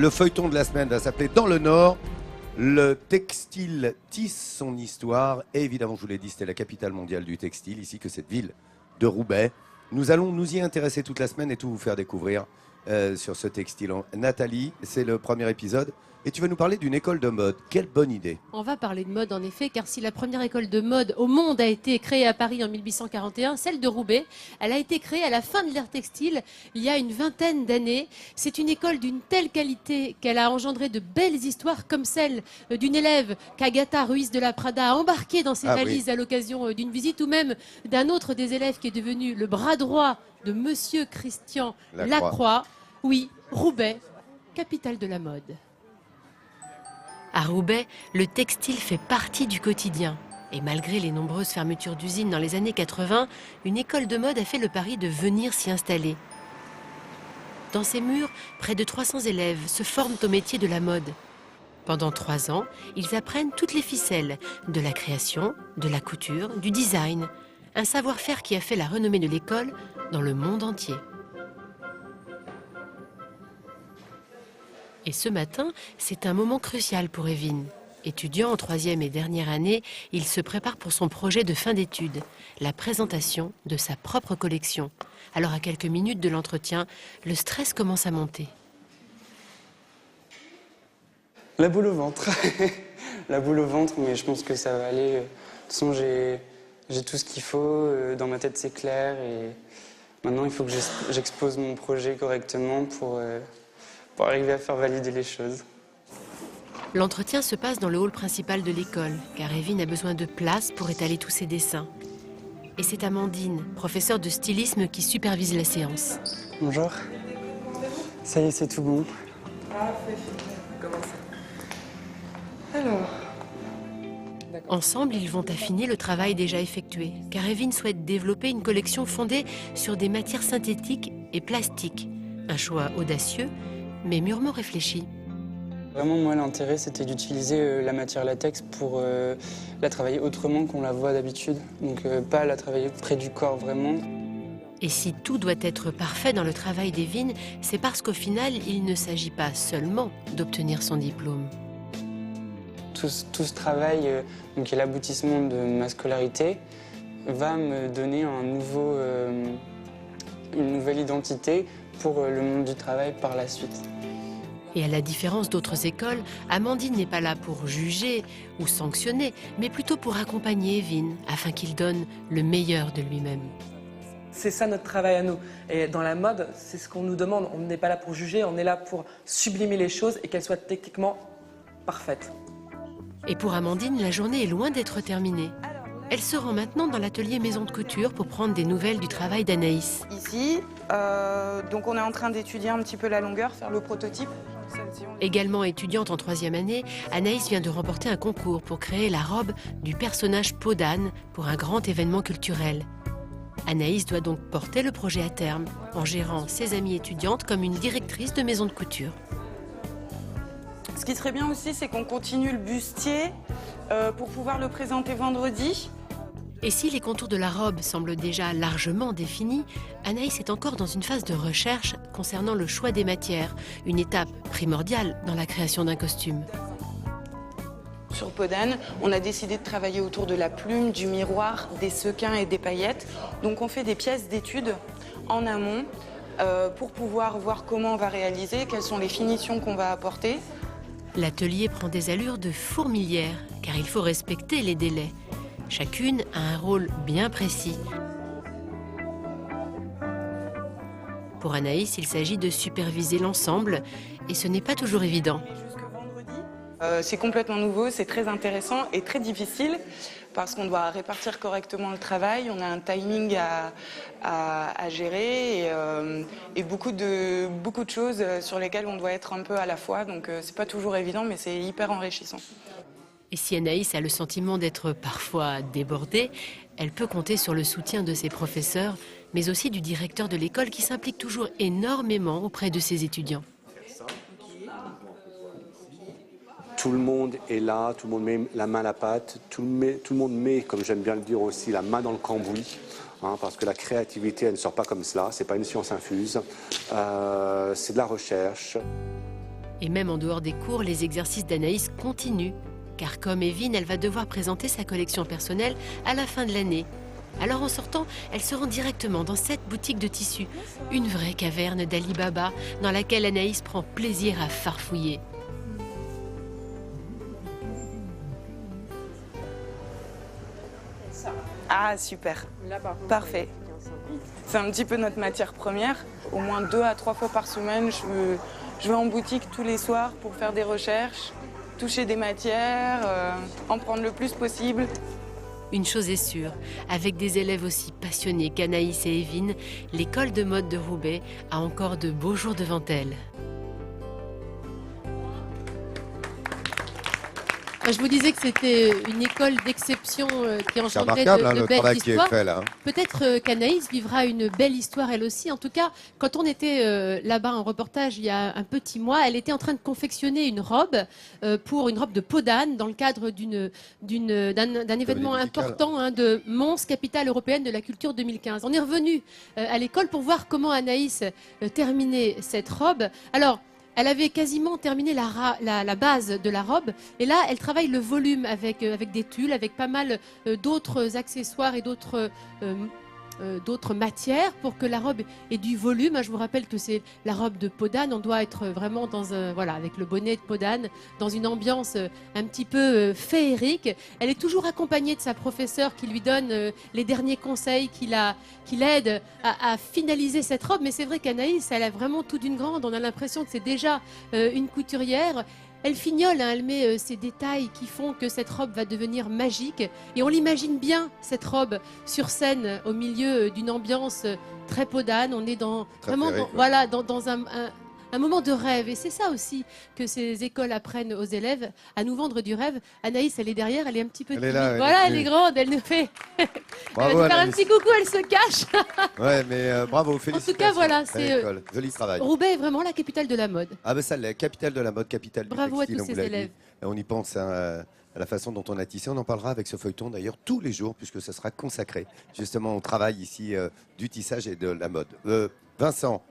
Le feuilleton de la semaine va s'appeler Dans le Nord. Le textile tisse son histoire. Et évidemment, je vous l'ai dit, c'était la capitale mondiale du textile, ici que cette ville de Roubaix. Nous allons nous y intéresser toute la semaine et tout vous faire découvrir sur ce textile. Nathalie, c'est le premier épisode. Et tu vas nous parler d'une école de mode. Quelle bonne idée! On va parler de mode en effet, car si la première école de mode au monde a été créée à Paris en 1841, celle de Roubaix, elle a été créée à la fin de l'ère textile, il y a une vingtaine d'années. C'est une école d'une telle qualité qu'elle a engendré de belles histoires comme celle d'une élève qu'Agatha Ruiz de la Prada a embarquée dans ses valises à l'occasion d'une visite, ou même d'un autre des élèves qui est devenu le bras droit de Monsieur Christian Lacroix. Oui, Roubaix, capitale de la mode. À Roubaix, le textile fait partie du quotidien. Et malgré les nombreuses fermetures d'usines dans les années 80, une école de mode a fait le pari de venir s'y installer. Dans ces murs, près de 300 élèves se forment au métier de la mode. Pendant 3 ans, ils apprennent toutes les ficelles, de la création, de la couture, du design. Un savoir-faire qui a fait la renommée de l'école dans le monde entier. Et ce matin, c'est un moment crucial pour Evin. Étudiant en 3e et dernière année, il se prépare pour son projet de fin d'études, la présentation de sa propre collection. Alors à quelques minutes de l'entretien, le stress commence à monter. La boule au ventre. La boule au ventre, mais je pense que ça va aller. De toute façon, j'ai tout ce qu'il faut. Dans ma tête, c'est clair. Et maintenant, il faut que j'expose mon projet correctement pour arriver à faire valider les choses. L'entretien se passe dans le hall principal de l'école, car Evin a besoin de place pour étaler tous ses dessins. Et c'est Amandine, professeure de stylisme, qui supervise la séance. Bonjour. Ça y est, c'est tout bon. Parfait. Comment ça? Alors. Ensemble, ils vont affiner le travail déjà effectué, car Evin souhaite développer une collection fondée sur des matières synthétiques et plastiques. Un choix audacieux, mais mûrement réfléchi. Vraiment, moi, l'intérêt, c'était d'utiliser la matière latex pour la travailler autrement qu'on la voit d'habitude. Donc, pas la travailler près du corps, vraiment. Et si tout doit être parfait dans le travail d'Evin, c'est parce qu'au final, il ne s'agit pas seulement d'obtenir son diplôme. Tout ce travail, qui est l'aboutissement de ma scolarité, va me donner une nouvelle identité pour le monde du travail par la suite. Et à la différence d'autres écoles, Amandine n'est pas là pour juger ou sanctionner, mais plutôt pour accompagner Evin, afin qu'il donne le meilleur de lui-même. C'est ça notre travail à nous. Et dans la mode, c'est ce qu'on nous demande. On n'est pas là pour juger, on est là pour sublimer les choses et qu'elles soient techniquement parfaites. Et pour Amandine, la journée est loin d'être terminée. Elle se rend maintenant dans l'atelier maison de couture pour prendre des nouvelles du travail d'Anaïs. Ici, donc on est en train d'étudier un petit peu la longueur, faire le prototype. Également étudiante en 3e année, Anaïs vient de remporter un concours pour créer la robe du personnage Peau d'âne pour un grand événement culturel. Anaïs doit donc porter le projet à terme en gérant ses amies étudiantes comme une directrice de maison de couture. Ce qui serait bien aussi, c'est qu'on continue le bustier pour pouvoir le présenter vendredi. Et si les contours de la robe semblent déjà largement définis, Anaïs est encore dans une phase de recherche concernant le choix des matières, une étape primordiale dans la création d'un costume. Sur Peau d'âne, on a décidé de travailler autour de la plume, du miroir, des sequins et des paillettes. Donc on fait des pièces d'études en amont pour pouvoir voir comment on va réaliser, quelles sont les finitions qu'on va apporter. L'atelier prend des allures de fourmilière, car il faut respecter les délais. Chacune a un rôle bien précis. Pour Anaïs, il s'agit de superviser l'ensemble, et ce n'est pas toujours évident. C'est complètement nouveau, c'est très intéressant et très difficile, parce qu'on doit répartir correctement le travail, on a un timing à gérer et beaucoup de choses sur lesquelles on doit être un peu à la fois, donc c'est pas toujours évident, mais c'est hyper enrichissant. Et si Anaïs a le sentiment d'être parfois débordée, elle peut compter sur le soutien de ses professeurs, mais aussi du directeur de l'école qui s'implique toujours énormément auprès de ses étudiants. Tout le monde est là, tout le monde met la main à la pâte, tout le monde met, comme j'aime bien le dire aussi, la main dans le cambouis. Parce que la créativité, elle ne sort pas comme cela, c'est pas une science infuse, c'est de la recherche. Et même en dehors des cours, les exercices d'Anaïs continuent. Car comme Evelyne, elle va devoir présenter sa collection personnelle à la fin de l'année. Alors en sortant, elle se rend directement dans cette boutique de tissus, une vraie caverne d'Ali Baba, dans laquelle Anaïs prend plaisir à farfouiller. Ah, super. Parfait. C'est un petit peu notre matière première. Au moins 2 à 3 fois par semaine, je vais en boutique tous les soirs pour faire des recherches, toucher des matières, en prendre le plus possible. Une chose est sûre, avec des élèves aussi passionnés qu'Anaïs et Evelyne, l'école de mode de Roubaix a encore de beaux jours devant elle. Je vous disais que c'était une école d'exception qui C'est engendrait remarquable de le belles travail qui est histoires. fait là. Peut-être qu'Anaïs vivra une belle histoire elle aussi. En tout cas, quand on était là-bas en reportage il y a un petit mois, elle était en train de confectionner une robe pour une robe de peau d'âne dans le cadre d'un événement important de Mons, capitale européenne de la culture 2015. On est revenu à l'école pour voir comment Anaïs terminait cette robe. Alors, elle avait quasiment terminé la base de la robe et là, elle travaille le volume avec des tulles, avec pas mal d'autres accessoires et d'autres matières pour que la robe ait du volume. Je vous rappelle que c'est la robe de peau d'âne. On doit être vraiment voilà, avec le bonnet de peau d'âne, dans une ambiance un petit peu féerique. Elle est toujours accompagnée de sa professeure qui lui donne les derniers conseils, qui l'aide à finaliser cette robe. Mais c'est vrai qu'Anaïs, elle a vraiment tout d'une grande. On a l'impression que c'est déjà une couturière. Elle fignole, elle met ces détails qui font que cette robe va devenir magique. Et on l'imagine bien, cette robe, sur scène, au milieu d'une ambiance très peau d'âne. On est vraiment dans un moment de rêve. Et c'est ça aussi que ces écoles apprennent aux élèves, à nous vendre du rêve. Anaïs, elle est derrière, elle est un petit peu timide. Voilà, elle est grande, elle nous fait... Bravo, elle va nous faire un petit coucou, elle se cache. Ouais, mais bravo, félicitations. En tout cas, voilà, c'est joli travail. Roubaix est vraiment la capitale de la mode. Ah ben ça l'est, capitale de la mode, capitale du Bravo textile, à tous on vous ces l'a élèves. dit. Et on y pense à la façon dont on a tissé. On en parlera avec ce feuilleton d'ailleurs tous les jours, puisque ce sera consacré justement au travail ici du tissage et de la mode. Vincent.